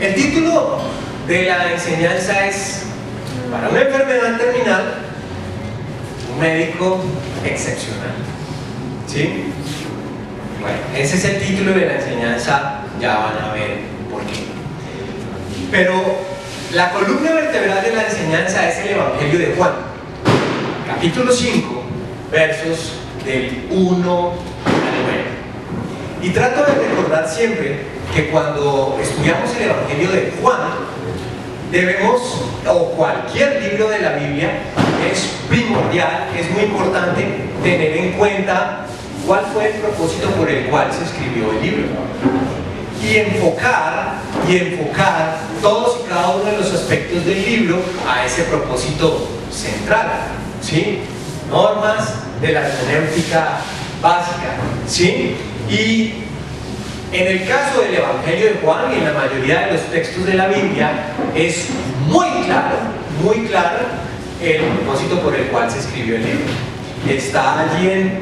El título de la enseñanza es: para una enfermedad terminal, un médico excepcional. ¿Sí? Bueno, ese es el título de la enseñanza, ya van a ver por qué. Pero la columna vertebral de la enseñanza es el Evangelio de Juan, capítulo 5, versos del 1 al 9. Y trato de recordar siempre que cuando estudiamos el Evangelio de Juan, debemos, o cualquier libro de la Biblia, es primordial, es muy importante tener en cuenta cuál fue el propósito por el cual se escribió el libro. Y enfocar todos y cada uno de los aspectos del libro a ese propósito central, ¿sí? Normas de la hermenéutica básica, ¿sí? Y en el caso del Evangelio de Juan y en la mayoría de los textos de la Biblia es muy claro el propósito por el cual se escribió el libro. Está allí en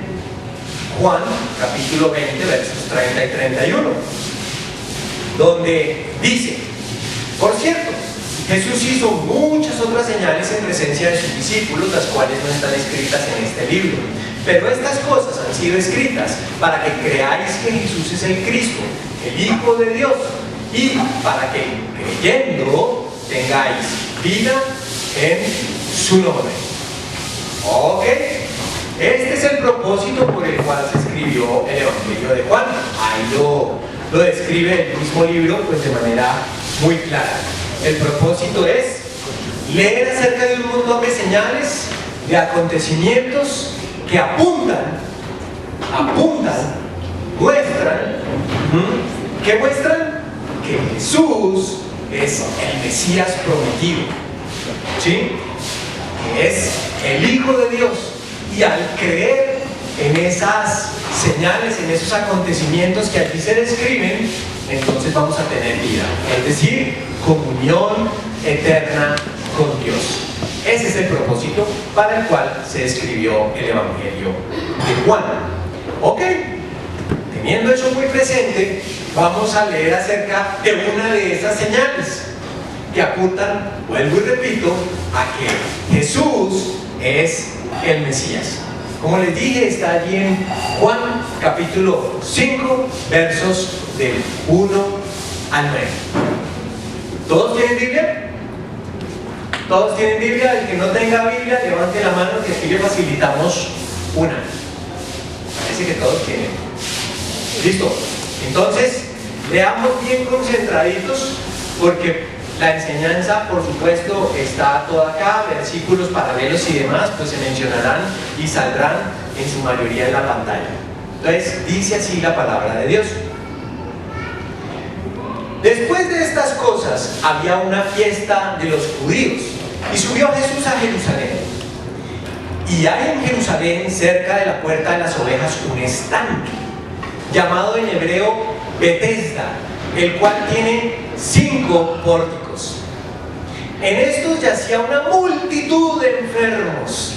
Juan, capítulo 20, versos 30 y 31, donde dice: por cierto, Jesús hizo muchas otras señales en presencia de sus discípulos, las cuales no están escritas en este libro. Pero estas cosas han sido escritas para que creáis que Jesús es el Cristo, el Hijo de Dios, y para que, creyendo, tengáis vida en su nombre. Ok, este es el propósito por el cual se escribió el Evangelio de Juan. Ahí lo describe el mismo libro, pues de manera muy clara. El propósito es leer acerca de un montón de señales, de acontecimientos que muestran, ¿qué muestran? Que Jesús es el Mesías prometido, ¿sí? Que es el Hijo de Dios. Y al creer en esas señales, en esos acontecimientos que aquí se describen, entonces vamos a tener vida, es decir, comunión eterna con Dios. Ese es el propósito para el cual se escribió el Evangelio de Juan. Ok, teniendo eso muy presente, vamos a leer acerca de una de esas señales que apuntan, vuelvo y repito, a que Jesús es el Mesías. Como les dije, está allí en Juan capítulo 5, versos del 1 al 9. ¿Todos tienen Biblia? ¿Todos tienen Biblia? El que no tenga Biblia, levante la mano, que aquí le facilitamos una. Parece que todos tienen. ¿Listo? Entonces, leamos bien concentraditos, porque la enseñanza, por supuesto, está toda acá, versículos paralelos y demás, pues se mencionarán y saldrán en su mayoría en la pantalla. Entonces, dice así la palabra de Dios. Después de estas cosas, había una fiesta de los judíos, y subió Jesús a Jerusalén. Y hay en Jerusalén, cerca de la puerta de las ovejas, un estanque, llamado en hebreo Betesda, el cual tiene 5 pórticos. En estos yacía una multitud de enfermos,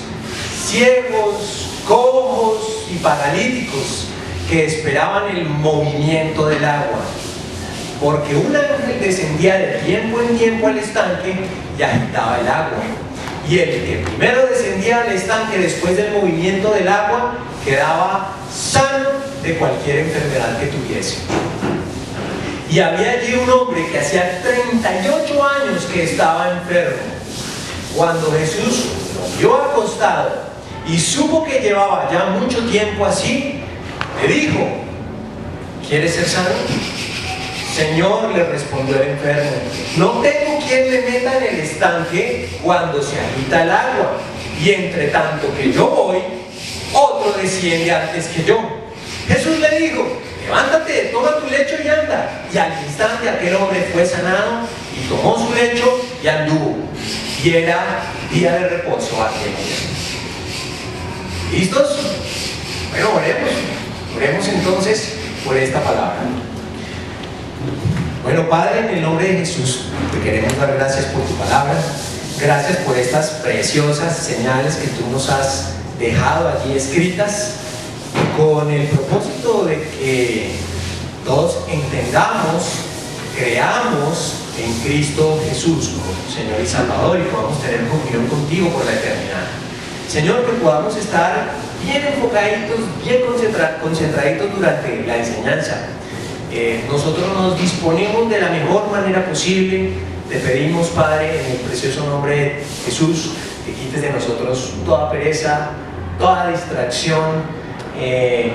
ciegos, cojos y paralíticos, que esperaban el movimiento del agua, porque un ángel descendía de tiempo en tiempo al estanque y agitaba el agua. Y el que primero descendía al estanque después del movimiento del agua quedaba sano de cualquier enfermedad que tuviese. Y había allí un hombre que hacía 38 años que estaba enfermo. Cuando Jesús lo vio acostado y supo que llevaba ya mucho tiempo así, le dijo: ¿quieres ser sano? Señor, le respondió el enfermo, no tengo quien me meta en el estanque cuando se agita el agua, y entre tanto que yo voy, otro desciende antes que yo. Jesús le dijo: levántate, toma tu lecho y anda. Y al instante aquel hombre fue sanado y tomó su lecho y anduvo. Y era día de reposo aquel día. ¿Listos? Bueno, oremos entonces por esta palabra. Bueno, Padre, en el nombre de Jesús, te queremos dar gracias por tu palabra. Gracias por estas preciosas señales que tú nos has dejado allí escritas, con el propósito de que todos entendamos, creamos en Cristo Jesús como Señor y Salvador y podamos tener comunión contigo por la eternidad. Señor, que podamos estar bien enfocaditos, bien concentraditos durante la enseñanza. Nosotros nos disponemos de la mejor manera posible. Te pedimos, Padre, en el precioso nombre de Jesús, que quites de nosotros toda pereza, toda distracción,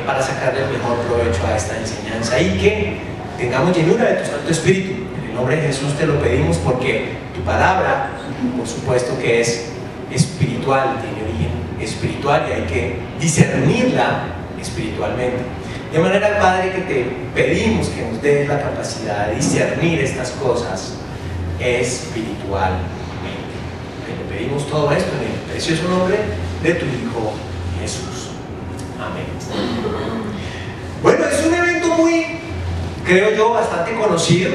para sacarle el mejor provecho a esta enseñanza y que tengamos llenura de tu Santo Espíritu. En el nombre de Jesús te lo pedimos porque tu palabra, por supuesto que es espiritual, tiene origen espiritual y hay que discernirla espiritualmente. De manera, Padre, que te pedimos que nos des la capacidad de discernir estas cosas espiritualmente. Te pedimos todo esto en el precioso nombre de tu Hijo Jesús. Amén. Bueno, es un evento muy, creo yo, bastante conocido,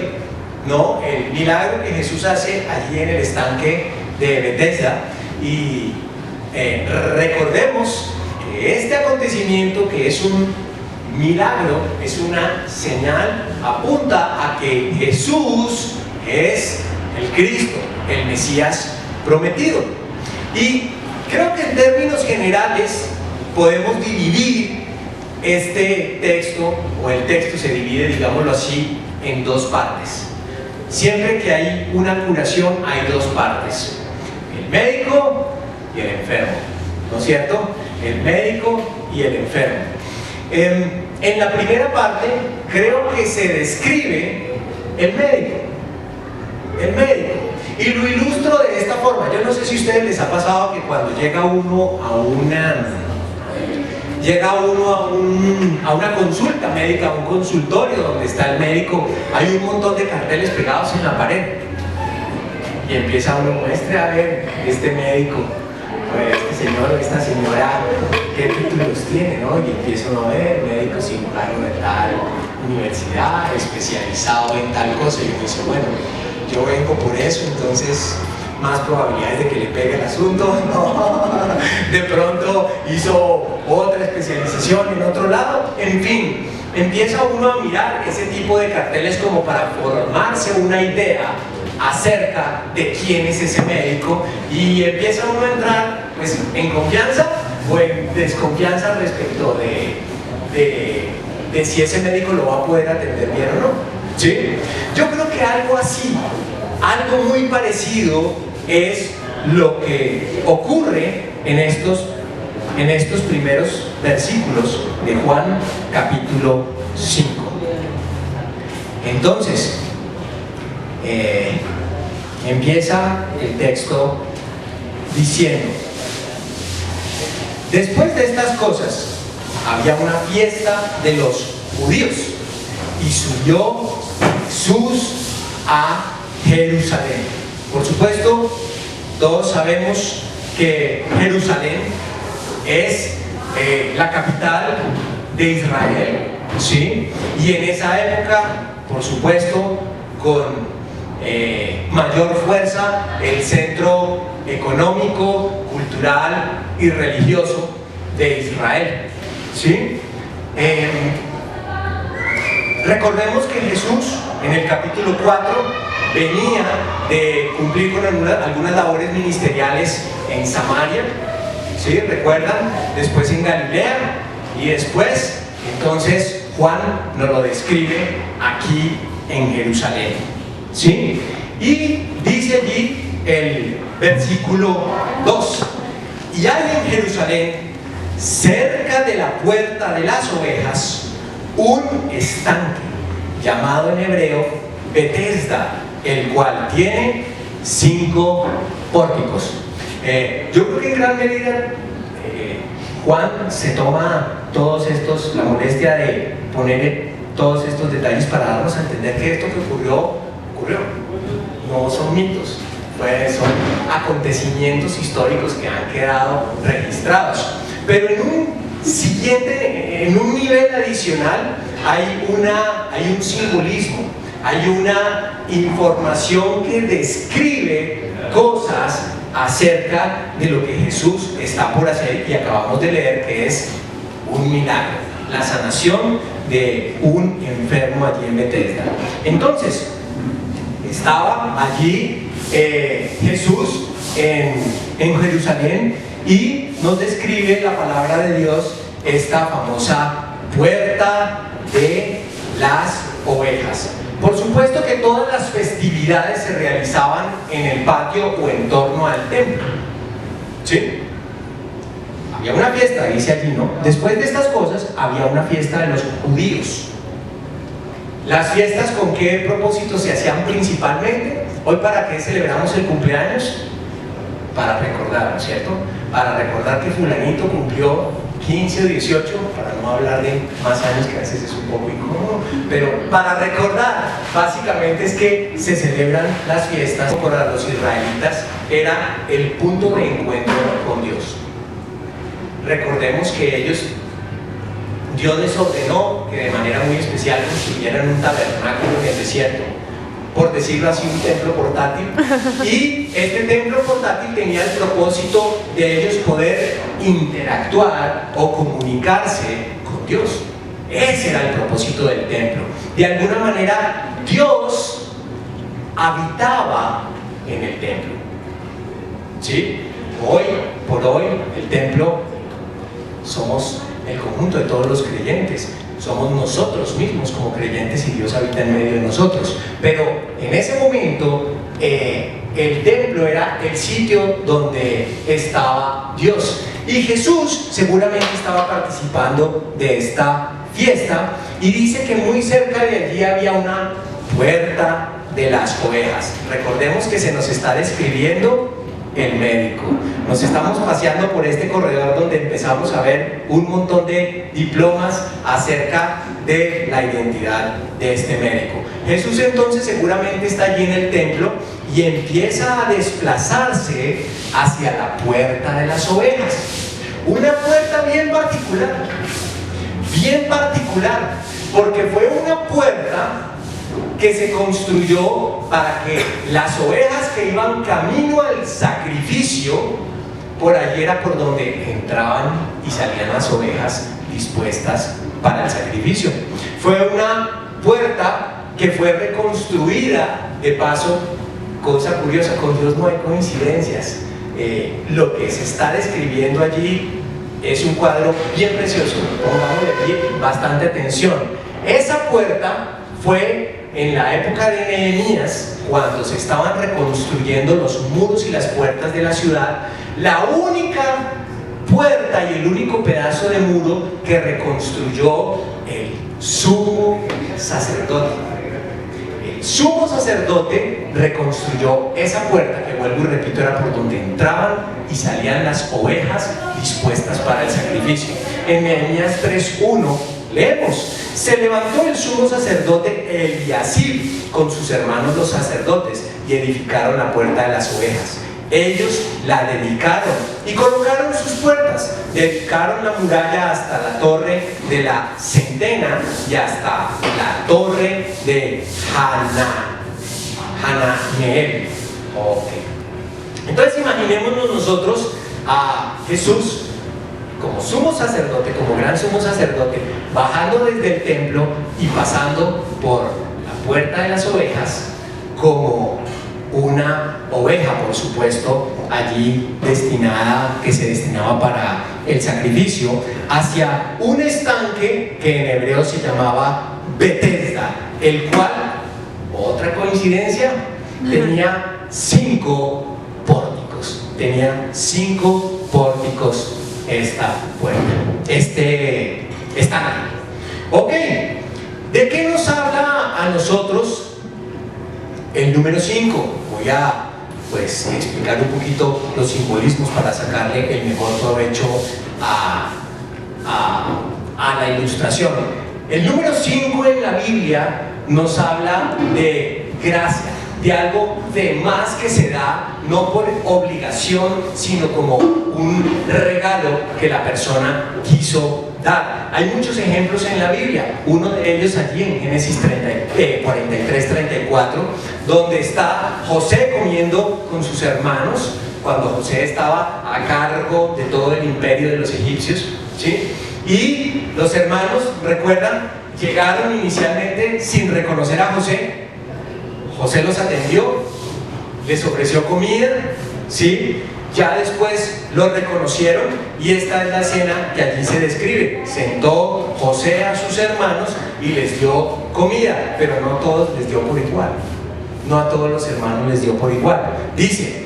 ¿no? El milagro que Jesús hace allí en el estanque de Betesda. Y recordemos que este acontecimiento, que es un milagro, es una señal, apunta a que Jesús es el Cristo, el Mesías prometido. Y creo que en términos generales podemos dividir este texto, o el texto se divide, digámoslo así, en dos partes. Siempre que hay una curación hay dos partes: el médico y el enfermo, ¿no es cierto? El médico y el enfermo. En la primera parte creo que se describe el médico. Y lo ilustro de esta forma. Yo no sé si a ustedes les ha pasado que cuando llega uno a una consulta médica, a un consultorio donde está el médico, hay un montón de carteles pegados en la pared. Y empieza uno, muestre a ver este médico, este señor o esta señora, qué títulos tiene, ¿no? Y empieza uno a ver, médico cirujano de tal universidad, especializado en tal cosa. Y uno dice, bueno, yo vengo por eso, entonces más probabilidades de que le pegue el asunto. No, de pronto hizo otra especialización en otro lado. En fin, empieza uno a mirar ese tipo de carteles como para formarse una idea acerca de quién es ese médico, y empieza uno a entrar pues en confianza o en desconfianza respecto de si ese médico lo va a poder atender bien o no. ¿Sí? Yo creo que algo así, algo muy parecido es lo que ocurre en estos primeros versículos de Juan capítulo 5. Entonces, empieza el texto diciendo: después de estas cosas había una fiesta de los judíos y subió Jesús a Jerusalén. Por supuesto, todos sabemos que Jerusalén es la capital de Israel, ¿sí? Y en esa época, por supuesto, con mayor fuerza, el centro económico, cultural y religioso de Israel, ¿sí? Recordemos que Jesús en el capítulo 4 venía de cumplir con algunas labores ministeriales en Samaria, ¿sí? ¿Recuerdan? Después en Galilea y después, entonces, Juan nos lo describe aquí en Jerusalén, ¿sí? Y dice allí el versículo 2: y hay en Jerusalén, cerca de la puerta de las ovejas, un estanque llamado en hebreo Betesda, el cual tiene 5 pórticos. Yo creo que en gran medida Juan se toma la molestia de poner todos estos detalles para darnos a entender que esto que ocurrió. No son mitos, son acontecimientos históricos que han quedado registrados. Pero en un nivel adicional hay un simbolismo, hay una información que describe cosas acerca de lo que Jesús está por hacer, y acabamos de leer que es un milagro, la sanación de un enfermo allí en Betesda. Entonces, estaba allí Jesús en Jerusalén, y nos describe la palabra de Dios esta famosa puerta de las ovejas. Por supuesto que todas las festividades se realizaban en el patio o en torno al templo, ¿sí? Había una fiesta, dice allí, ¿no? Después de estas cosas había una fiesta de los judíos. Las fiestas, ¿con qué propósito se hacían principalmente? Hoy, ¿para qué celebramos el cumpleaños? Para recordar, ¿no es cierto? Para recordar que fulanito cumplió 15 o 18, para no hablar de más años, que a veces es un poco incómodo, pero para recordar, básicamente es que se celebran las fiestas. Para los israelitas era el punto de encuentro con Dios. Recordemos que Dios les ordenó que de manera muy especial construyeran un tabernáculo en el desierto, por decirlo así, un templo portátil, y este templo portátil tenía el propósito de ellos poder interactuar o comunicarse con Dios. Ese era el propósito del templo. De alguna manera, Dios habitaba en el templo, ¿sí? Hoy por hoy, el templo somos el conjunto de todos los creyentes. Somos nosotros mismos como creyentes, y Dios habita en medio de nosotros. Pero en ese momento el templo era el sitio donde estaba Dios, y Jesús seguramente estaba participando de esta fiesta, y dice que muy cerca de allí había una puerta de las ovejas. Recordemos que se nos está describiendo el médico. Nos estamos paseando por este corredor donde empezamos a ver un montón de diplomas acerca de la identidad de este médico. Jesús entonces seguramente está allí en el templo y empieza a desplazarse hacia la puerta de las ovejas. Una puerta bien particular, porque fue una puerta que se construyó para que las ovejas que iban camino al sacrificio, por allí era por donde entraban y salían las ovejas dispuestas para el sacrificio. Fue una puerta que fue reconstruida, de paso, cosa curiosa, con Dios no hay coincidencias. Lo que se está describiendo allí es un cuadro bien precioso. Pongámosle aquí bastante atención. Esa puerta fue en la época de Nehemías, cuando se estaban reconstruyendo los muros y las puertas de la ciudad, la única puerta y el único pedazo de muro que reconstruyó el sumo sacerdote. El sumo sacerdote reconstruyó esa puerta, que vuelvo y repito, era por donde entraban y salían las ovejas dispuestas para el sacrificio. En Nehemías 3:1 leemos: se levantó el sumo sacerdote Eliasib con sus hermanos los sacerdotes y edificaron la puerta de las ovejas. Ellos la dedicaron y colocaron sus puertas, dedicaron la muralla hasta la torre de la centena y hasta la torre de Hananeel. Entonces imaginémonos nosotros a Jesús como sumo sacerdote, como gran sumo sacerdote, bajando desde el templo y pasando por la puerta de las ovejas como una oveja, por supuesto, allí que se destinaba para el sacrificio, hacia un estanque que en hebreo se llamaba Betesda, el cual, otra coincidencia, tenía 5 pórticos. Tenía 5 pórticos esta puerta, estanque. Ok, ¿de qué nos habla a nosotros el número 5? Voy a explicar un poquito los simbolismos para sacarle el mejor provecho a la ilustración. El número 5 en la Biblia nos habla de gracia, de algo de más que se da no por obligación, sino como un regalo que la persona quiso dar. Hay muchos ejemplos en la Biblia, uno de ellos allí en Génesis 43-34, donde está José comiendo con sus hermanos, cuando José estaba a cargo de todo el imperio de los egipcios, ¿sí? Y los hermanos, recuerdan, llegaron inicialmente sin reconocer a José. José los atendió, les ofreció comida, ¿sí? Ya después los reconocieron y esta es la escena que allí se describe. Sentó José a sus hermanos y les dio comida, pero no a todos les dio por igual. No a todos los hermanos les dio por igual. Dice,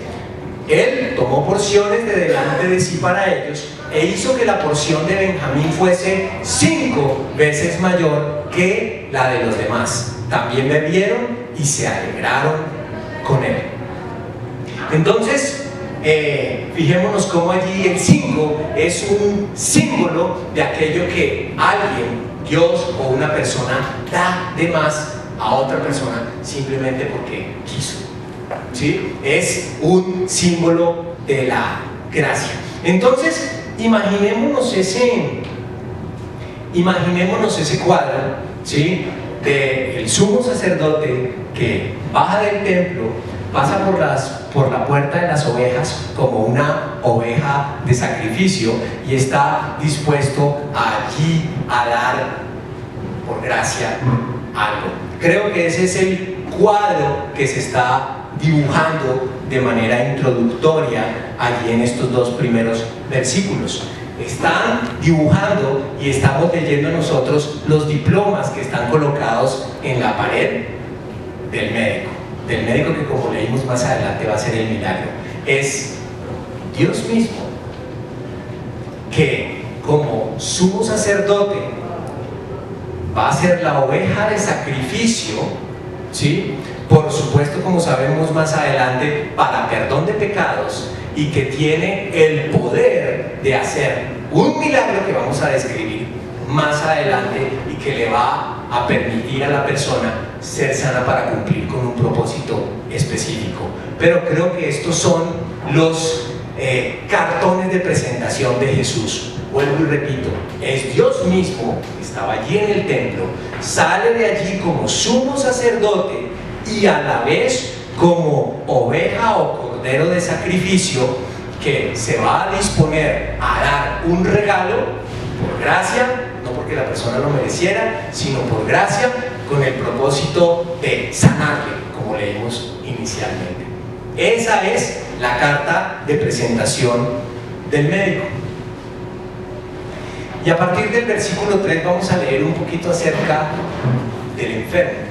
él tomó porciones de delante de sí para ellos e hizo que la porción de Benjamín fuese 5 veces mayor que la de los demás. También bebieron y se alegraron con él. Entonces, fijémonos cómo allí el 5 es un símbolo de aquello que alguien, Dios o una persona, da de más a otra persona simplemente porque quiso, ¿sí? Es un símbolo de la gracia. Entonces, imaginémonos ese cuadro, ¿sí? Del sumo sacerdote que baja del templo, pasa por la puerta de las ovejas como una oveja de sacrificio y está dispuesto allí a dar por gracia algo. Creo que ese es el cuadro que se está dibujando de manera introductoria allí en estos 2 primeros versículos. Están dibujando y estamos leyendo nosotros los diplomas que están colocados en la pared del médico que, como leímos más adelante, va a ser el milagro. Es Dios mismo que como sumo sacerdote va a ser la oveja de sacrificio, ¿sí? Por supuesto, como sabemos más adelante, para perdón de pecados, y que tiene el poder de hacer un milagro que vamos a describir más adelante y que le va a permitir a la persona ser sana para cumplir con un propósito específico. Pero creo que estos son los cartones de presentación de Jesús. Vuelvo y repito, es Dios mismo que estaba allí en el templo, sale de allí como sumo sacerdote y a la vez como oveja o cordero de sacrificio que se va a disponer a dar un regalo por gracia, no porque la persona lo mereciera, sino por gracia, con el propósito de sanarle, como leímos inicialmente. Esa es la carta de presentación del médico. Y a partir del versículo 3 vamos a leer un poquito acerca del enfermo.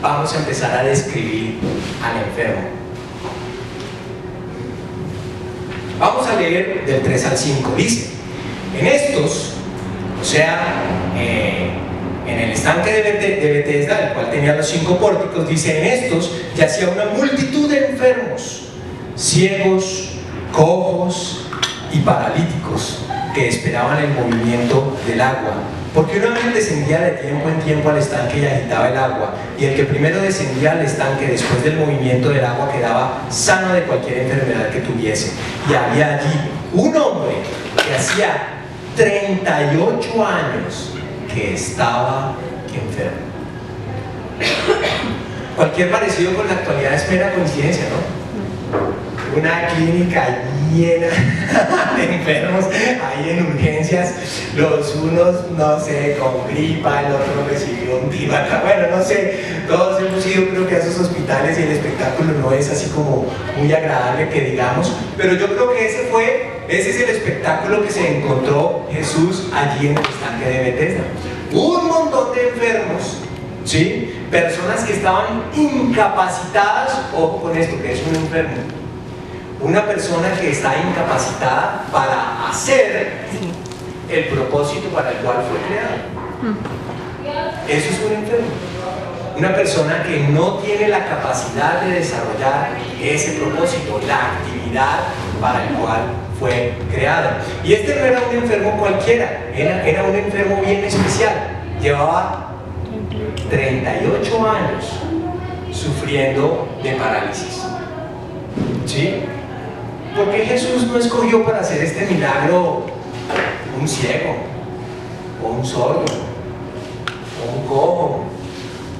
Vamos a empezar a describir al enfermo. Vamos a leer del 3 al 5. Dice, en estos, o sea, en el estanque de Betesda, el cual tenía los 5 pórticos, dice, en estos yacía una multitud de enfermos, ciegos, cojos y paralíticos, que esperaban el movimiento del agua, porque una vez descendía de tiempo en tiempo al estanque y agitaba el agua, y el que primero descendía al estanque después del movimiento del agua quedaba sano de cualquier enfermedad que tuviese. Y había allí un hombre que hacía 38 años que estaba enfermo. Cualquier parecido con la actualidad es mera coincidencia, ¿no? Una clínica llena de enfermos ahí en urgencias, los unos, no sé, con gripa, el otro recibió un tiro, bueno, no sé, todos hemos ido creo que a esos hospitales y el espectáculo no es así como muy agradable que digamos, pero yo creo que ese es el espectáculo que se encontró Jesús allí en el estanque de Betesda. Un montón de enfermos, ¿sí? Personas que estaban incapacitadas, ojo con esto, que es un enfermo. Una persona que está incapacitada para hacer el propósito para el cual fue creado. Eso es un enfermo. Una persona que no tiene la capacidad de desarrollar ese propósito, la actividad para el cual fue creado. Y este no era un enfermo cualquiera, era un enfermo bien especial. Llevaba 38 años sufriendo de parálisis. ¿Sí? ¿Por qué Jesús no escogió para hacer este milagro un ciego, o un sordo, o un cojo,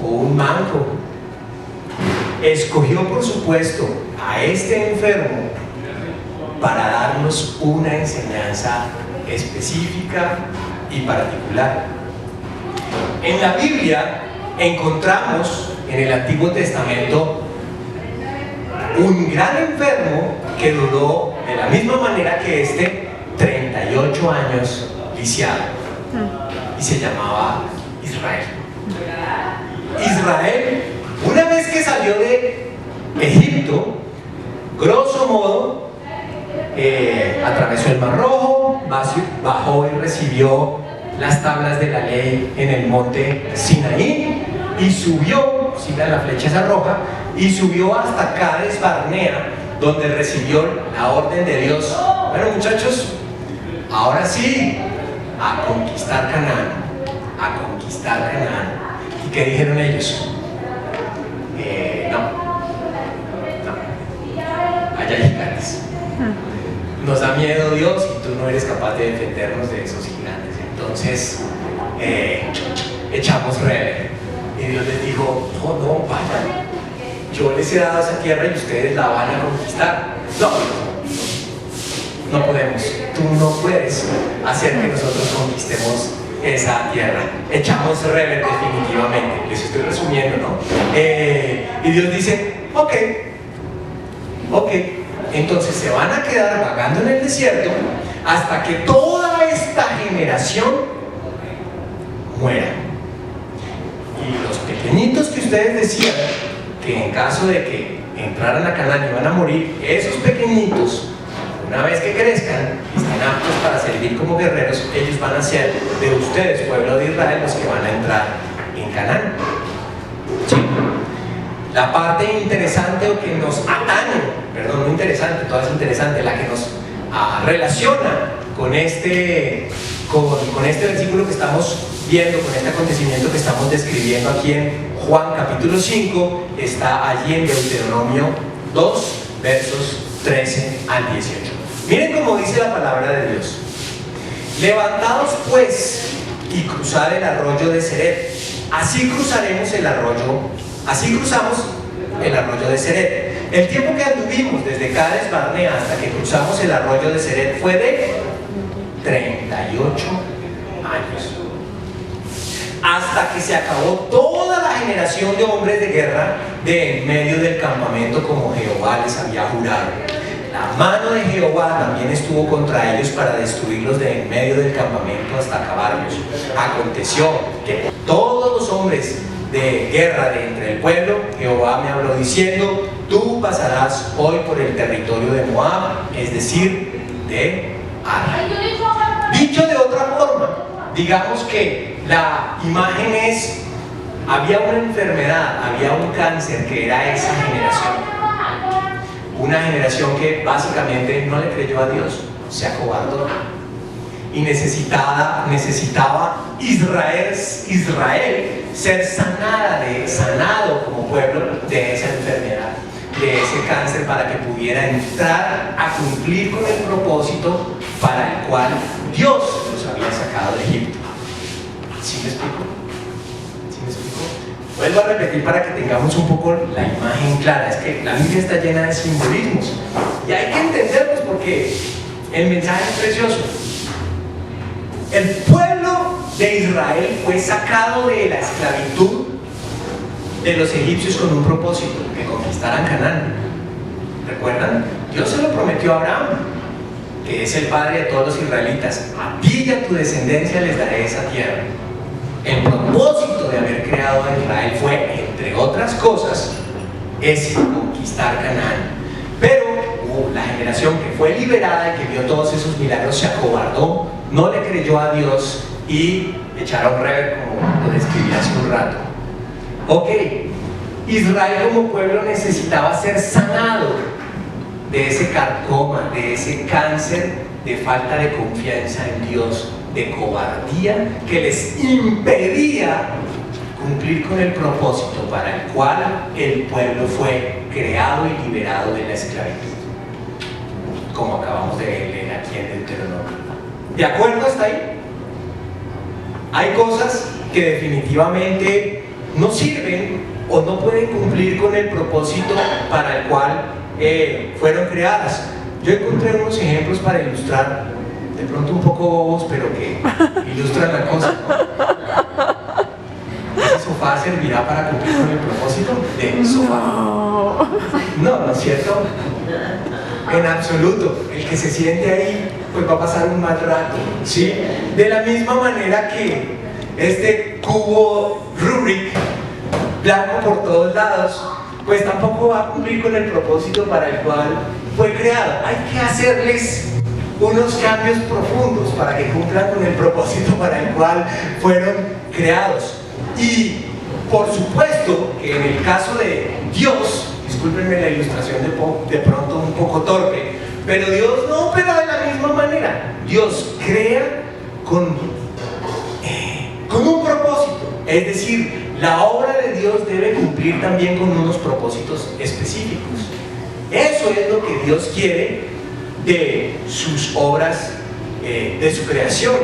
o un manco? Escogió, por supuesto, a este enfermo para darnos una enseñanza específica y particular. En la Biblia encontramos en el Antiguo Testamento un gran enfermo que duró de la misma manera que este 38 años lisiado, y se llamaba Israel. Israel, una vez que salió de Egipto, grosso modo, atravesó el Mar Rojo, bajó y recibió las tablas de la ley en el monte Sinaí y subió, sigan la flecha esa roja, y subió hasta Cades Barnea, donde recibió la orden de Dios. Bueno, muchachos, ahora sí, a conquistar Canaán, a conquistar Canaán. ¿Y qué dijeron ellos? No, allá hay gigantes. Nos da miedo Dios y tú no eres capaz de defendernos de esos gigantes. Entonces, echamos rebelde. Y Dios les dijo, no, vayan. Yo les he dado esa tierra y ustedes la van a conquistar. No podemos. Tú no puedes hacer que nosotros conquistemos esa tierra. Echamos rebelde definitivamente. Les estoy resumiendo, ¿no? Y Dios dice, ok. Entonces se van a quedar vagando en el desierto hasta que toda esta generación muera. Y los pequeñitos que ustedes decían que en caso de que entraran a Canaán iban a morir, esos pequeñitos, una vez que crezcan y estén aptos para servir como guerreros, ellos van a ser de ustedes, pueblo de Israel, los que van a entrar en Canaán. ¿Sí? La parte interesante o que nos atañe, perdón, no interesante, toda es interesante, la que nos relaciona con este versículo que estamos viendo, con este acontecimiento que estamos describiendo aquí en Juan capítulo 5, está allí en Deuteronomio 2, versos 13 al 18. Miren cómo dice la palabra de Dios. Levantaos pues y cruzad el arroyo de Ceret. Así cruzamos el arroyo de Ceret. El tiempo que anduvimos desde Cades Barnea hasta que cruzamos el arroyo de Ceret fue de 38 años. Hasta que se acabó toda la generación de hombres de guerra de en medio del campamento, como Jehová les había jurado. La mano de Jehová también estuvo contra ellos para destruirlos de en medio del campamento hasta acabarlos. Aconteció que todos los hombres de guerra de entre el pueblo, Jehová me habló diciendo, tú pasarás hoy por el territorio de Moab, es decir, de Ar. Dicho de otra forma, digamos que la imagen es, había una enfermedad, había un cáncer que era esa generación. Una generación que básicamente no le creyó a Dios, se acobardó. Y necesitaba Israel ser sanado como pueblo de esa enfermedad, de ese cáncer, para que pudiera entrar a cumplir con el propósito para el cual Dios los había sacado de Egipto. ¿Sí me explico? Vuelvo a repetir para que tengamos un poco la imagen clara. Es que la Biblia está llena de simbolismos y hay que entenderlos porque el mensaje es precioso. El pueblo de Israel fue sacado de la esclavitud de los egipcios con un propósito, que conquistaran Canaán. ¿Recuerdan? Dios se lo prometió a Abraham, que es el padre de todos los israelitas. A ti y a tu descendencia les daré esa tierra. El propósito de haber creado a Israel fue, entre otras cosas, es conquistar Canaán. Pero la generación que fue liberada y que vio todos esos milagros se acobardó, no le creyó a Dios y echaron rebelde, como lo describí hace un rato. Ok, Israel como pueblo necesitaba ser sanado de ese carcoma, de ese cáncer de falta de confianza en Dios, de cobardía que les impedía cumplir con el propósito para el cual el pueblo fue creado y liberado de la esclavitud, como acabamos de leer aquí en Deuteronomio. ¿De acuerdo hasta ahí? Hay cosas que definitivamente no sirven o no pueden cumplir con el propósito para el cual fueron creadas. Yo encontré unos ejemplos para ilustrar, de pronto un poco bobos, pero que ilustran la cosa, ¿no? Ese es sofá servirá para cumplir con el propósito del sofá. No, ¿no es cierto? En absoluto. El que se siente ahí, pues va a pasar un mal rato, ¿sí? De la misma manera que este cubo Rubik, blanco por todos lados, pues tampoco va a cumplir con el propósito para el cual fue creado. Hay que hacerles unos cambios profundos para que cumplan con el propósito para el cual fueron creados. Y por supuesto que en el caso de Dios, discúlpenme la ilustración de pronto un poco torpe, pero Dios no opera de la misma manera. Dios crea con un propósito, es decir, la obra de Dios debe cumplir también con unos propósitos específicos. Eso es lo que Dios quiere de sus obras, de su creación.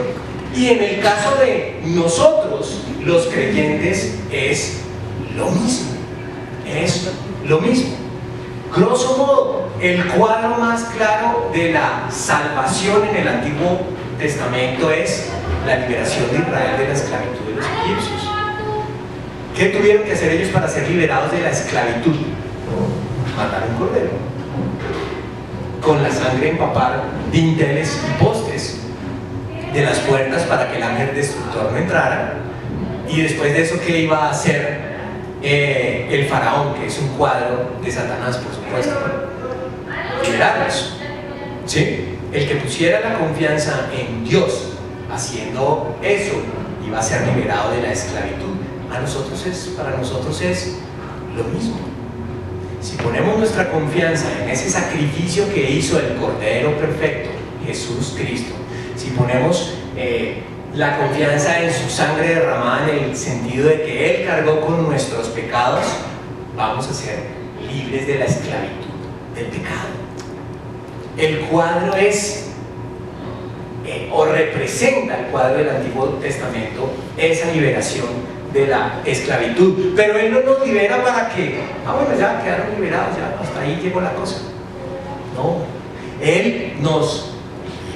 Y en el caso de nosotros, los creyentes, es lo mismo. Es lo mismo. Grosso modo, el cuadro más claro de la salvación en el Antiguo Testamento es la liberación de Israel de la esclavitud de los egipcios. ¿Qué tuvieron que hacer ellos para ser liberados de la esclavitud? Matar un cordero, con la sangre empapar dinteles y postes de las puertas para que el ángel destructor no entrara. Y después de eso, ¿qué iba a hacer el faraón, que es un cuadro de Satanás, por supuesto? Liberarlos, ¿sí? El que pusiera la confianza en Dios haciendo eso iba a ser liberado de la esclavitud. Para nosotros es lo mismo. Si ponemos nuestra confianza en ese sacrificio que hizo el Cordero Perfecto, Jesús Cristo, si ponemos la confianza en su sangre derramada en el sentido de que Él cargó con nuestros pecados, vamos a ser libres de la esclavitud del pecado. El cuadro es, o representa el cuadro del Antiguo Testamento, esa liberación de la esclavitud, pero Él no nos libera para que, bueno, ya quedaron liberados, ya hasta ahí llegó la cosa. No, Él nos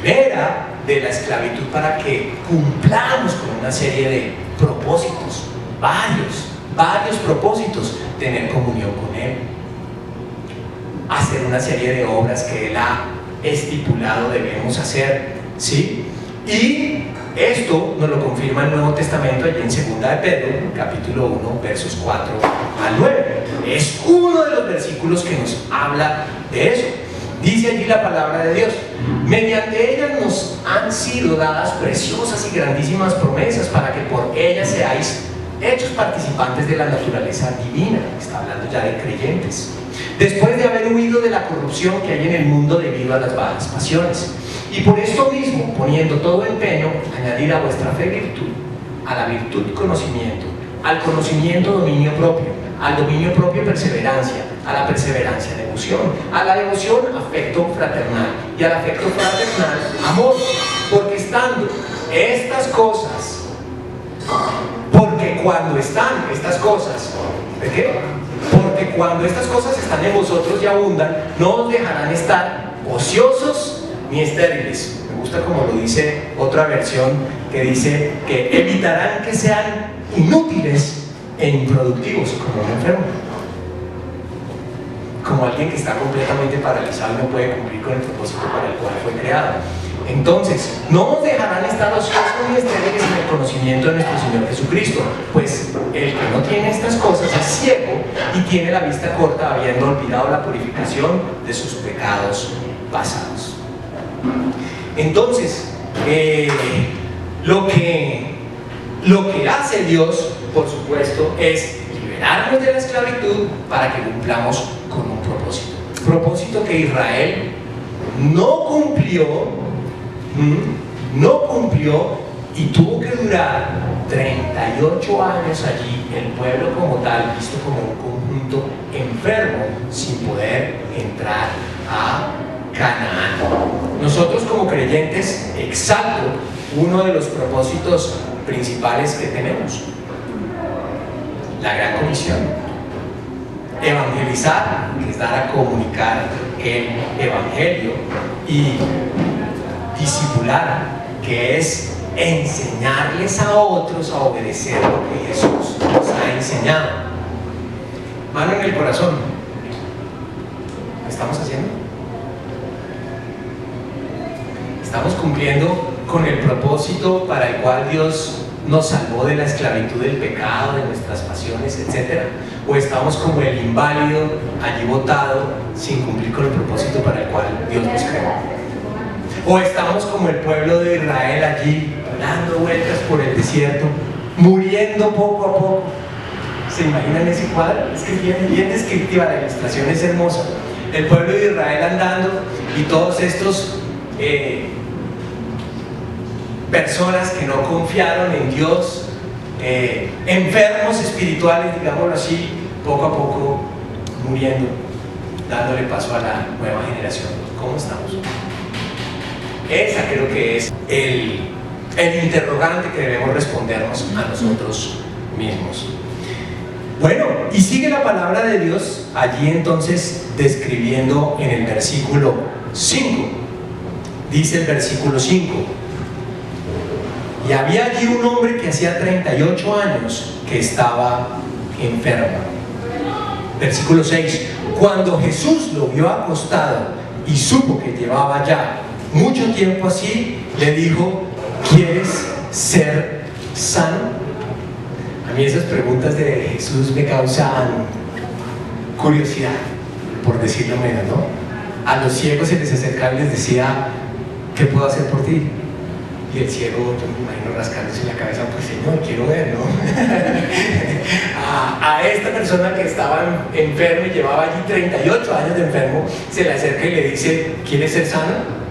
libera de la esclavitud para que cumplamos con una serie de propósitos, varios propósitos: tener comunión con Él, hacer una serie de obras que Él ha estipulado debemos hacer, ¿sí? Y esto nos lo confirma el Nuevo Testamento allí en 2 de Pedro, capítulo 1, versos 4 al 9. Es uno de los versículos que nos habla de eso. Dice allí la palabra de Dios: mediante ellas nos han sido dadas preciosas y grandísimas promesas, para que por ellas seáis hechos participantes de la naturaleza divina. Está hablando ya de creyentes. Después de haber huido de la corrupción que hay en el mundo debido a las bajas pasiones. Y por esto mismo, poniendo todo empeño, añadir a vuestra fe virtud, a la virtud conocimiento, al conocimiento dominio propio, al dominio propio perseverancia, a la perseverancia devoción, a la devoción afecto fraternal, y al afecto fraternal amor. Porque estando estas cosas, porque cuando están estas cosas, ¿de qué? Porque cuando estas cosas están en vosotros y abundan, no os dejarán estar ociosos ni estériles. Me gusta como lo dice otra versión, que dice que evitarán que sean inútiles e improductivos, como un enfermo, como alguien que está completamente paralizado y no puede cumplir con el propósito para el cual fue creado. Entonces, no nos dejarán estar ociosos ni estériles en el conocimiento de nuestro Señor Jesucristo, pues el que no tiene estas cosas es ciego y tiene la vista corta, habiendo olvidado la purificación de sus pecados pasados. Entonces, lo que hace Dios, por supuesto, es liberarnos de la esclavitud para que cumplamos con un propósito que Israel no cumplió y tuvo que durar 38 años allí, el pueblo como tal, visto como un conjunto enfermo, sin poder entrar a Canaán. Nosotros como creyentes, exalto uno de los propósitos principales que tenemos: la gran comisión, evangelizar, que es dar a comunicar el evangelio, y discipular, que es enseñarles a otros a obedecer lo que Jesús nos ha enseñado. Mano en el corazón. ¿Lo estamos haciendo? ¿Estamos cumpliendo con el propósito para el cual Dios nos salvó de la esclavitud del pecado, de nuestras pasiones, etcétera? ¿O estamos como el inválido allí botado sin cumplir con el propósito para el cual Dios nos creó? ¿O estamos como el pueblo de Israel allí dando vueltas por el desierto, muriendo poco a poco? ¿Se imaginan ese cuadro? Es que es bien descriptiva, la ilustración es hermosa. El pueblo de Israel andando y todos estos personas que no confiaron en Dios, enfermos espirituales, digámoslo así, poco a poco muriendo, dándole paso a la nueva generación. ¿Cómo estamos? Esa creo que es el interrogante que debemos respondernos a nosotros mismos. Bueno, y sigue la palabra de Dios allí entonces describiendo en el versículo 5. Dice el versículo 5: y había allí un hombre que hacía 38 años que estaba enfermo. Versículo 6: cuando Jesús lo vio acostado y supo que llevaba ya mucho tiempo así, le dijo: ¿quieres ser sano? A mí esas preguntas de Jesús me causan curiosidad, por decirlo menos, ¿no? A los ciegos se les acercaba y les decía: ¿qué puedo hacer por ti? Y el ciego, yo me imagino rascándose la cabeza: pues Señor, quiero ver, ¿no? a esta persona que estaba enfermo y llevaba allí 38 años de enfermo, se le acerca y le dice: ¿quieres ser sano?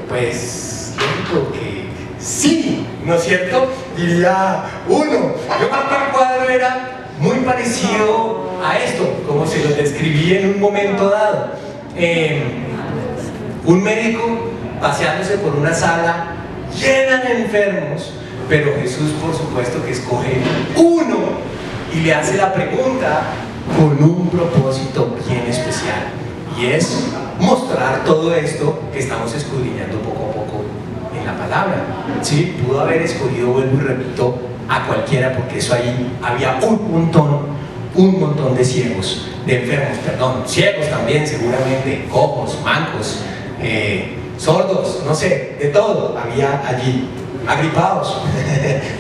Pues lógico que sí, ¿no es cierto? Diría uno. Yo creo que el cuadro era muy parecido a esto, como se lo describí en un momento dado. Un médico paseándose por una sala llena de enfermos, pero Jesús por supuesto que escoge uno y le hace la pregunta con un propósito bien especial, y es mostrar todo esto que estamos escudriñando poco a poco en la palabra. ¿Sí? Pudo haber escogido, vuelvo y repito, a cualquiera, porque eso ahí había un montón de ciegos, de enfermos, perdón, ciegos también seguramente, cojos, mancos, sordos, no sé, de todo había allí, agripados,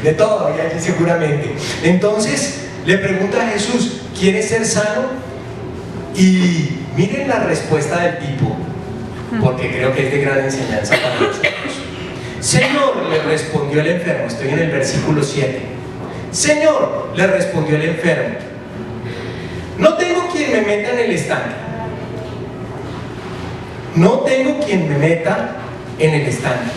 de todo había allí seguramente. Entonces le pregunta a Jesús: ¿quieres ser sano? Y miren la respuesta del tipo, porque creo que es de gran enseñanza para nosotros. Señor, le respondió el enfermo, estoy en el versículo 7. Señor, le respondió el enfermo, no tengo quien me meta en el estanque. No tengo quien me meta en el estanque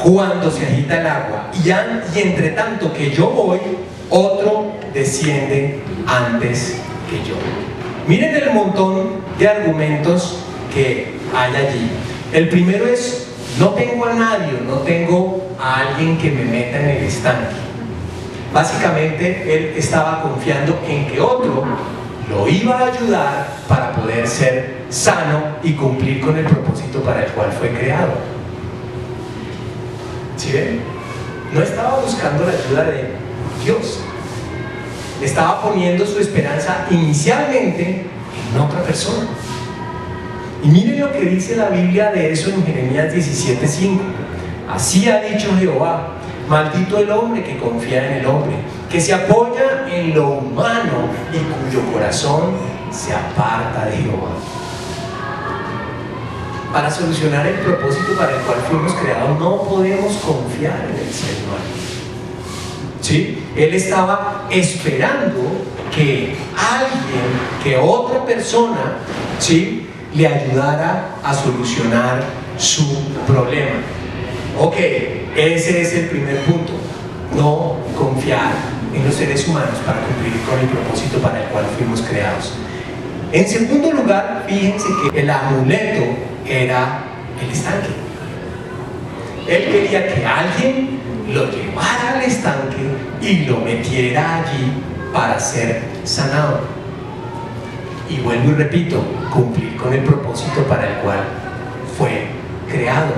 cuando se agita el agua, y entre tanto que yo voy, otro desciende antes que yo. Miren el montón de argumentos que hay allí. El primero es: no tengo a nadie, no tengo a alguien que me meta en el estanque. Básicamente él estaba confiando en que otro lo iba a ayudar para poder ser sano y cumplir con el propósito para el cual fue creado. ¿Sí ven? No estaba buscando la ayuda de Dios. Estaba poniendo su esperanza inicialmente en otra persona. Y miren lo que dice la Biblia de eso en Jeremías 17:5. Así ha dicho Jehová: maldito el hombre que confía en el hombre, que se apoya en lo humano y cuyo corazón se aparta de Jehová. Para solucionar el propósito para el cual fuimos creados, no podemos confiar en el Señor. ¿Sí? Él estaba esperando que alguien, que otra persona, ¿sí?, le ayudara a solucionar su problema. Ok, ese es el primer punto: no confiar en los seres humanos para cumplir con el propósito para el cual fuimos creados. En segundo lugar, fíjense que el amuleto era el estanque. Él quería que alguien lo llevara al estanque y lo metiera allí para ser sanado. Y vuelvo y repito, cumplir con el propósito para el cual fue creado.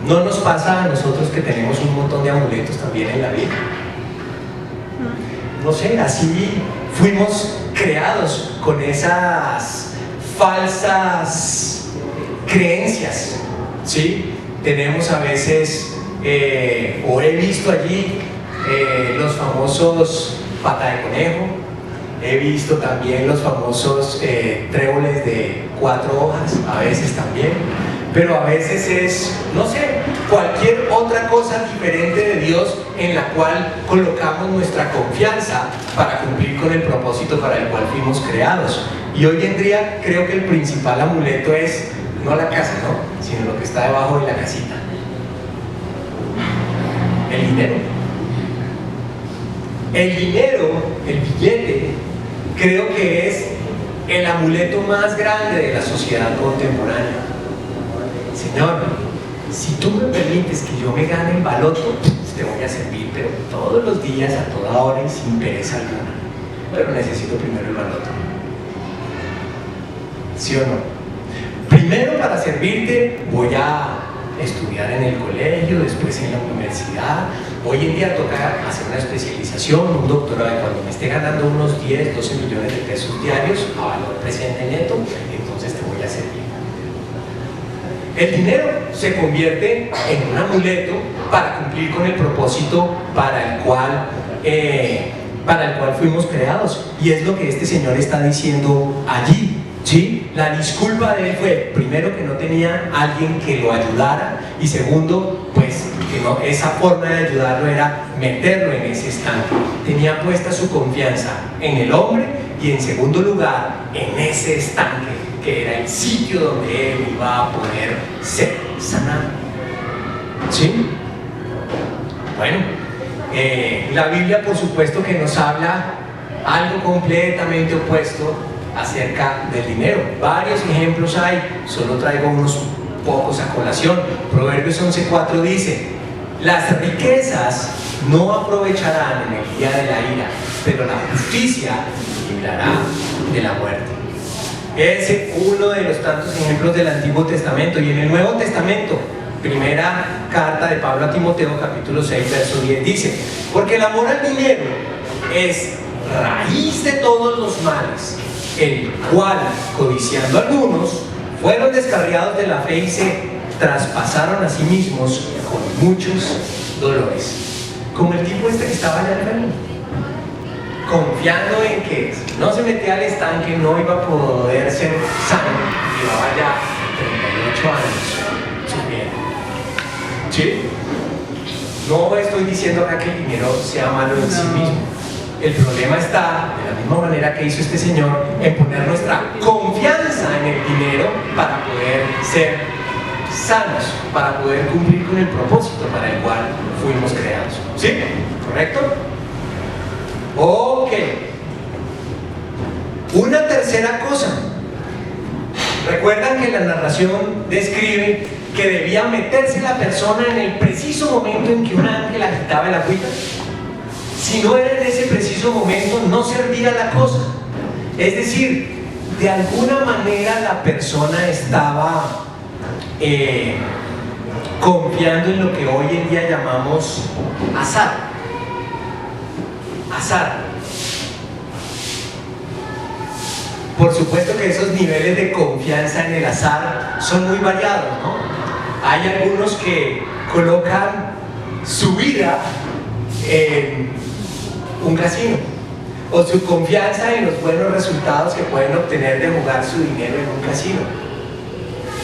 ¿No nos pasa a nosotros que tenemos un montón de amuletos también en la vida? No sé, así fuimos creados con esas falsas creencias, ¿sí? Tenemos a veces, o he visto allí, los famosos pata de conejo, he visto también los famosos tréboles de 4 hojas, a veces también, pero a veces es, no sé, cualquier otra cosa diferente de Dios en la cual colocamos nuestra confianza para cumplir con el propósito para el cual fuimos creados. Y hoy en día creo que el principal amuleto es no la casa, ¿no? Sino lo que está debajo de la casita. El dinero. El dinero, el billete, creo que es el amuleto más grande de la sociedad contemporánea. Señor, si tú me permites que yo me gane el baloto, te voy a servir, pero todos los días, a toda hora y sin pereza alguna. Pero necesito primero el baloto. ¿Sí o no? Primero, para servirte, voy a estudiar en el colegio, después en la universidad. Hoy en día toca hacer una especialización, un doctorado, y cuando me esté ganando unos 10, 12 millones de pesos diarios a valor presente neto, entonces te voy a servir. El dinero se convierte en un amuleto para cumplir con el propósito para el cual fuimos creados, y es lo que este señor está diciendo allí. ¿Sí? La disculpa de él fue, primero, que no tenía alguien que lo ayudara, y segundo, pues que no, esa forma de ayudarlo era meterlo en ese estanque. Tenía puesta su confianza en el hombre, y en segundo lugar en ese estanque, que era el sitio donde él iba a poder ser sanado. ¿Sí? Bueno, la Biblia por supuesto que nos habla algo completamente opuesto acerca del dinero. Varios ejemplos hay, solo traigo unos pocos a colación. Proverbios 11:4 dice: las riquezas no aprovecharán en el día de la ira, pero la justicia librará de la muerte. Ese es uno de los tantos ejemplos del Antiguo Testamento. Y en el Nuevo Testamento, primera carta de Pablo a Timoteo, capítulo 6, verso 10, dice: porque el amor al dinero es raíz de todos los males, el cual, codiciando algunos, fueron descarriados de la fe y se traspasaron a sí mismos con muchos dolores. Como el tipo este que estaba allá enfermo, confiando en que si no se metía al estanque no iba a poder ser sano. Llevaba ya 38 años sufriendo. ¿Sí? No estoy diciendo acá que el dinero sea malo en sí mismo. El problema está, de la misma manera que hizo este señor, en poner nuestra confianza en el dinero para poder ser sanos, para poder cumplir con el propósito para el cual fuimos creados. ¿Sí? ¿Correcto? Ok. Una tercera cosa. ¿Recuerdan que la narración describe que debía meterse la persona en el preciso momento en que un ángel agitaba el agüita? Si no era en ese preciso momento, no servía la cosa. Es decir, de alguna manera la persona estaba confiando en lo que hoy en día llamamos azar. Azar. Por supuesto que esos niveles de confianza en el azar son muy variados, ¿no? Hay algunos que colocan su vida en un casino, o su confianza en los buenos resultados que pueden obtener de jugar su dinero en un casino.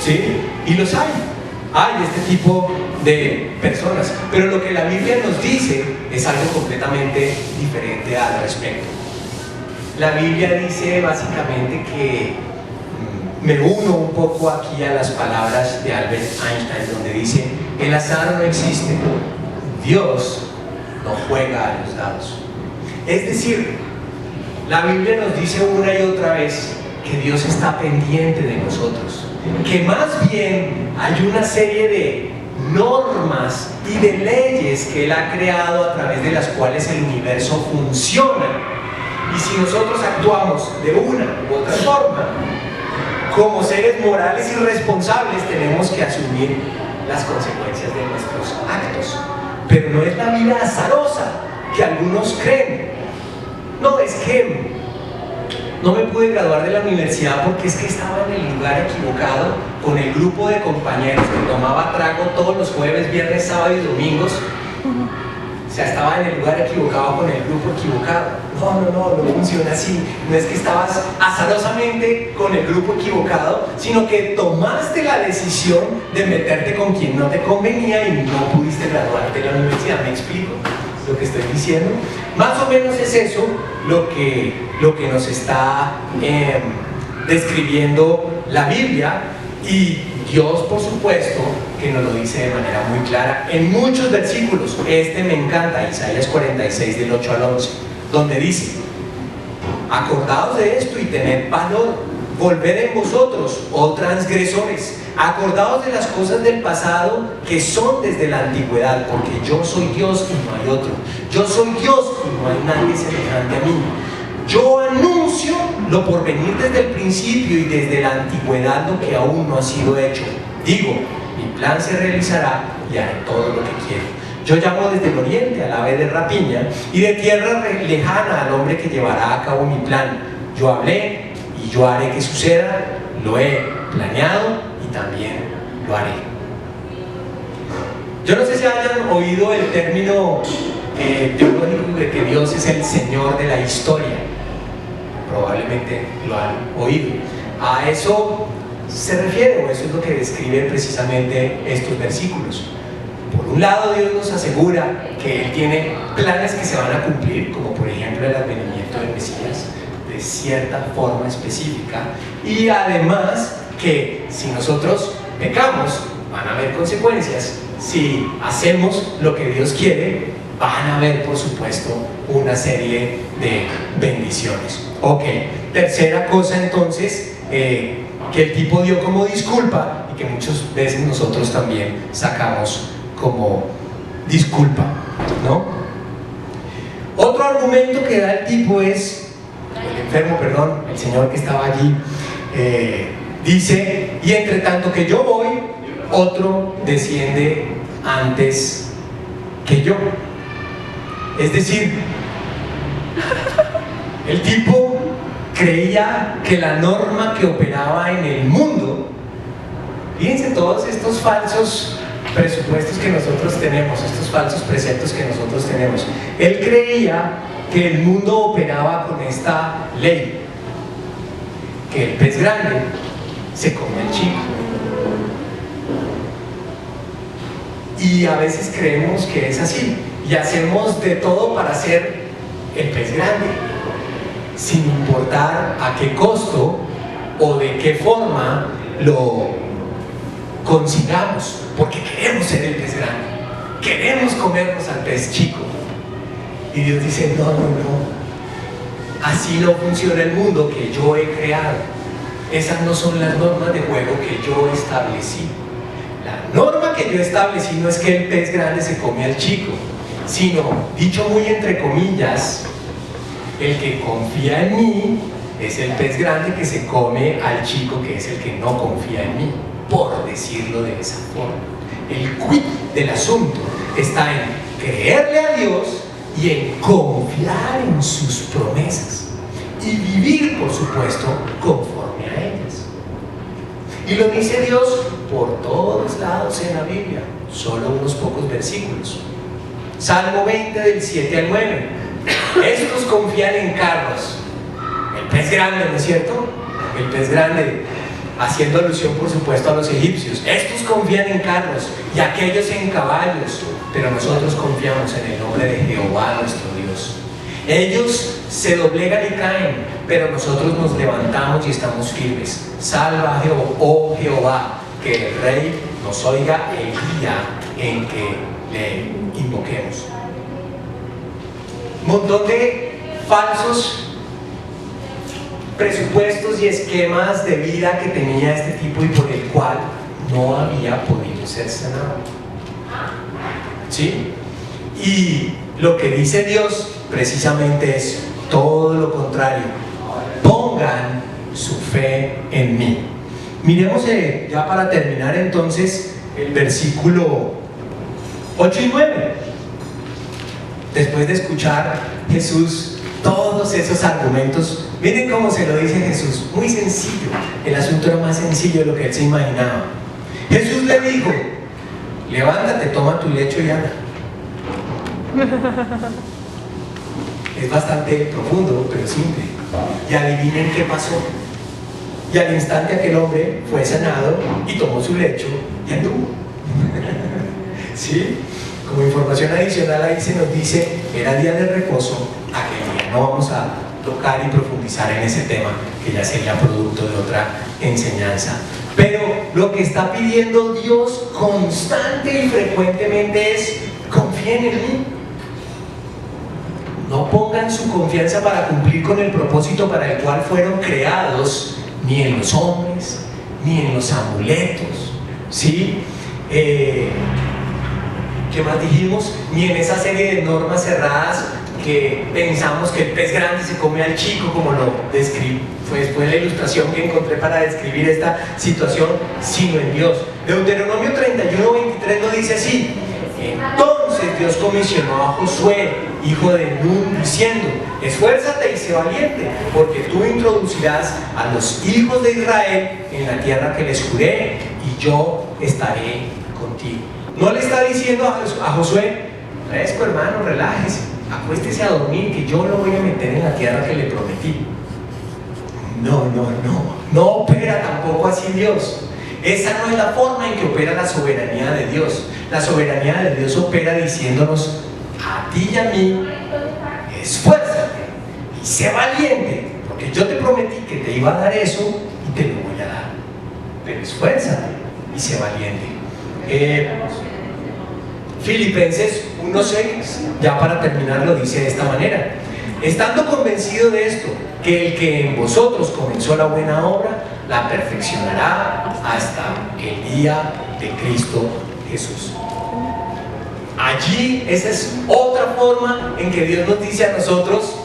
¿Sí? Y los hay este tipo de personas, pero lo que la Biblia nos dice es algo completamente diferente al respecto. La Biblia dice básicamente que, me uno un poco aquí a las palabras de Albert Einstein, donde dice: el azar no existe, Dios no juega a los dados. Es decir, la Biblia nos dice una y otra vez que Dios está pendiente de nosotros, que más bien hay una serie de normas y de leyes que Él ha creado a través de las cuales el universo funciona, y si nosotros actuamos de una u otra forma, como seres morales y responsables, tenemos que asumir las consecuencias de nuestros actos. Pero no es la vida azarosa que algunos creen. No, es que no me pude graduar de la universidad porque es que estaba en el lugar equivocado, con el grupo de compañeros que tomaba trago todos los jueves, viernes, sábado y domingos. O sea, estaba en el lugar equivocado con el grupo equivocado. No funciona así. No es que estabas azarosamente con el grupo equivocado, sino que tomaste la decisión de meterte con quien no te convenía y no pudiste graduarte de la universidad. ¿Me explico lo que estoy diciendo? Más o menos es eso lo que nos está describiendo la Biblia, y Dios, por supuesto, que nos lo dice de manera muy clara en muchos versículos. Este me encanta, Isaías 46 del 8 al 11, donde dice: acordaos de esto y tened valor, volved en vosotros, oh transgresores, acordaos de las cosas del pasado que son desde la antigüedad, porque yo soy Dios y no hay otro. Yo soy Dios y no hay nadie semejante a mí. Yo anuncio lo por venir desde el principio y desde la antigüedad lo que aún no ha sido hecho. Digo, mi plan se realizará y haré todo lo que quiero. Yo llamo desde el oriente al ave de rapiña y de tierra lejana al hombre que llevará a cabo mi plan. Yo hablé y yo haré que suceda, lo he planeado y también lo haré. Yo no sé si hayan oído el término teológico de que Dios es el Señor de la historia. Probablemente lo han oído. A eso se refiere, o eso es lo que describen precisamente estos versículos. Por un lado, Dios nos asegura que Él tiene planes que se van a cumplir, como por ejemplo el advenimiento del Mesías, de cierta forma específica, y además que si nosotros pecamos, van a haber consecuencias. Si hacemos lo que Dios quiere, van a haber, por supuesto, una serie de bendiciones. Ok, tercera cosa entonces, que el tipo dio como disculpa y que muchas veces nosotros también sacamos como disculpa, ¿no? Otro argumento que da el tipo es, el enfermo, perdón, el señor que estaba allí, dice: y entre tanto que yo voy, otro desciende antes que yo. Es decir, el tipo creía que la norma que operaba en el mundo, fíjense todos estos falsos presupuestos que nosotros tenemos, estos falsos preceptos que nosotros tenemos, él creía que el mundo operaba con esta ley, que el pez grande se come al chico. Y a veces creemos que es así y hacemos de todo para ser el pez grande, sin importar a qué costo o de qué forma lo consigamos, porque queremos ser el pez grande, queremos comernos al pez chico. Y Dios dice: no, así no funciona el mundo que yo he creado. Esas no son las normas de juego que yo establecí. La norma que yo establecí no es que el pez grande se come al chico, sino, dicho muy entre comillas, el que confía en mí es el pez grande que se come al chico, que es el que no confía en mí, por decirlo de esa forma. El quid del asunto está en creerle a Dios y en confiar en sus promesas y vivir, por supuesto, conforme a ellas. Y lo dice Dios por todos lados en la Biblia, solo unos pocos versículos. Salmo 20 del 7 al 9. Estos confían en carros. El pez grande, ¿no es cierto? El pez grande, haciendo alusión por supuesto a los egipcios. Estos confían en carros y aquellos en caballos, pero nosotros confiamos en el nombre de Jehová nuestro Dios. Ellos se doblegan y caen, pero nosotros nos levantamos y estamos firmes. Salva, oh Jehová, que el Rey nos oiga el día en que le invoquemos. Un montón de falsos presupuestos y esquemas de vida que tenía este tipo y por el cual no había podido ser sanado. ¿Sí? Y lo que dice Dios precisamente es todo lo contrario. Pongan su fe en mí. Miremos ya para terminar entonces el versículo 8 y 9. después de escuchar Jesús todos esos argumentos, miren cómo se lo dice Jesús, muy sencillo, el asunto era más sencillo de lo que él se imaginaba. Jesús le dijo: levántate, toma tu lecho y anda. Es bastante profundo, pero simple. Y adivinen qué pasó. Y al instante aquel hombre fue sanado y tomó su lecho y anduvo. ¿Sí? Como información adicional ahí se nos dice, era día de reposo aquel día. No vamos a tocar y profundizar en ese tema, que ya sería producto de otra enseñanza. Pero lo que está pidiendo Dios constante y frecuentemente es: confíen en mí. No pongan su confianza para cumplir con el propósito para el cual fueron creados, ni en los hombres, ni en los amuletos, ¿sí? ¿Qué más dijimos? Ni en esa serie de normas cerradas que pensamos que el pez grande se come al chico, como lo describí. Fue después la ilustración que encontré para describir esta situación, sino en Dios. Deuteronomio 31:23 lo dice así: entonces Dios comisionó a Josué, hijo de Nun, diciendo: esfuérzate y sé valiente, porque tú introducirás a los hijos de Israel en la tierra que les juré, y yo estaré contigo. No le está diciendo a Josué: fresco, hermano, relájese, acuéstese a dormir, que yo lo voy a meter en la tierra que le prometí. No opera tampoco así Dios. Esa no es la forma en que opera la soberanía de Dios. La soberanía de Dios opera diciéndonos a ti y a mí: esfuérzate y sé valiente, porque yo te prometí que te iba a dar eso y te lo voy a dar. Pero esfuérzate y sé valiente. Filipenses 1:6, ya para terminar, lo dice de esta manera: estando convencido de esto, que el que en vosotros comenzó la buena obra, la perfeccionará hasta el día de Cristo Jesús. Allí, esa es otra forma en que Dios nos dice a nosotros: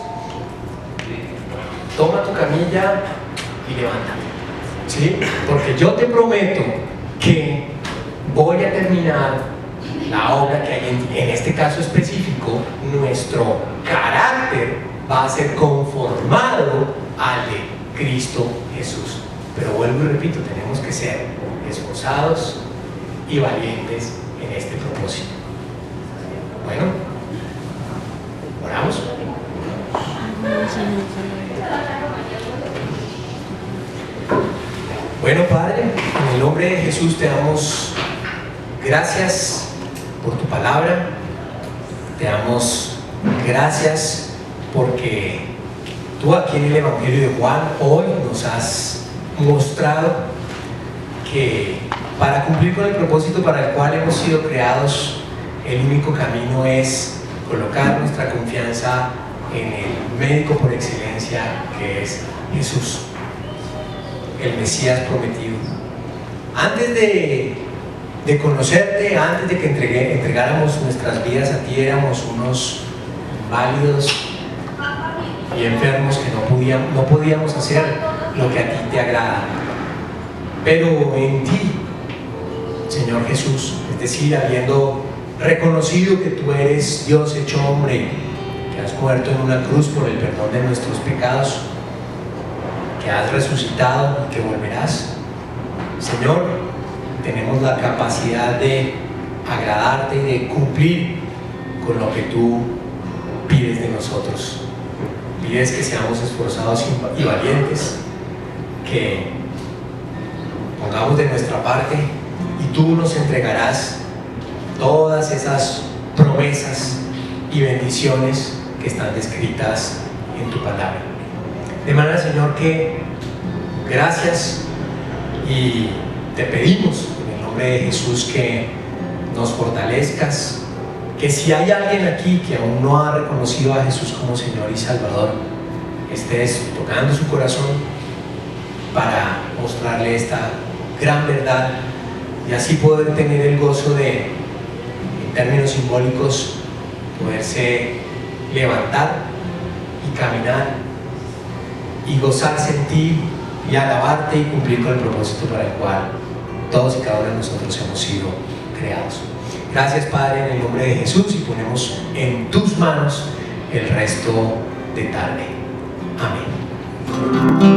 toma tu camilla y levántate, ¿sí? Porque yo te prometo que voy a terminar la obra que hay en ti. En este caso específico, nuestro carácter va a ser conformado al de Cristo Jesús. Pero vuelvo y repito, tenemos que ser esforzados y valientes en este propósito. Bueno, oramos. Bueno, Padre, en el nombre de Jesús te damos gracias por tu palabra. Te damos gracias porque tú aquí en el Evangelio de Juan hoy nos has mostrado que para cumplir con el propósito para el cual hemos sido creados, el único camino es colocar nuestra confianza en el médico por excelencia, que es Jesús, el Mesías prometido. Antes de conocerte, antes de que entregáramos nuestras vidas a ti, éramos unos válidos y enfermos que no podíamos hacer lo que a ti te agrada. Pero en ti, Señor Jesús, es decir, habiendo reconocido que tú eres Dios hecho hombre, que has muerto en una cruz por el perdón de nuestros pecados, que has resucitado y que volverás, Señor, tenemos la capacidad de agradarte y de cumplir con lo que tú pides de nosotros. Pides que seamos esforzados y valientes, que pongamos de nuestra parte, y tú nos entregarás todas esas promesas y bendiciones que están descritas en tu palabra. De manera, Señor, que gracias, y te pedimos en el nombre de Jesús que nos fortalezcas, que si hay alguien aquí que aún no ha reconocido a Jesús como Señor y Salvador, estés tocando su corazón para mostrarle esta gran verdad, y así poder tener el gozo de, en términos simbólicos, poderse levantar y caminar y gozarse en ti y alabarte y cumplir con el propósito para el cual todos y cada uno de nosotros hemos sido creados. Gracias, Padre, en el nombre de Jesús, y ponemos en tus manos el resto de tarde. Amén.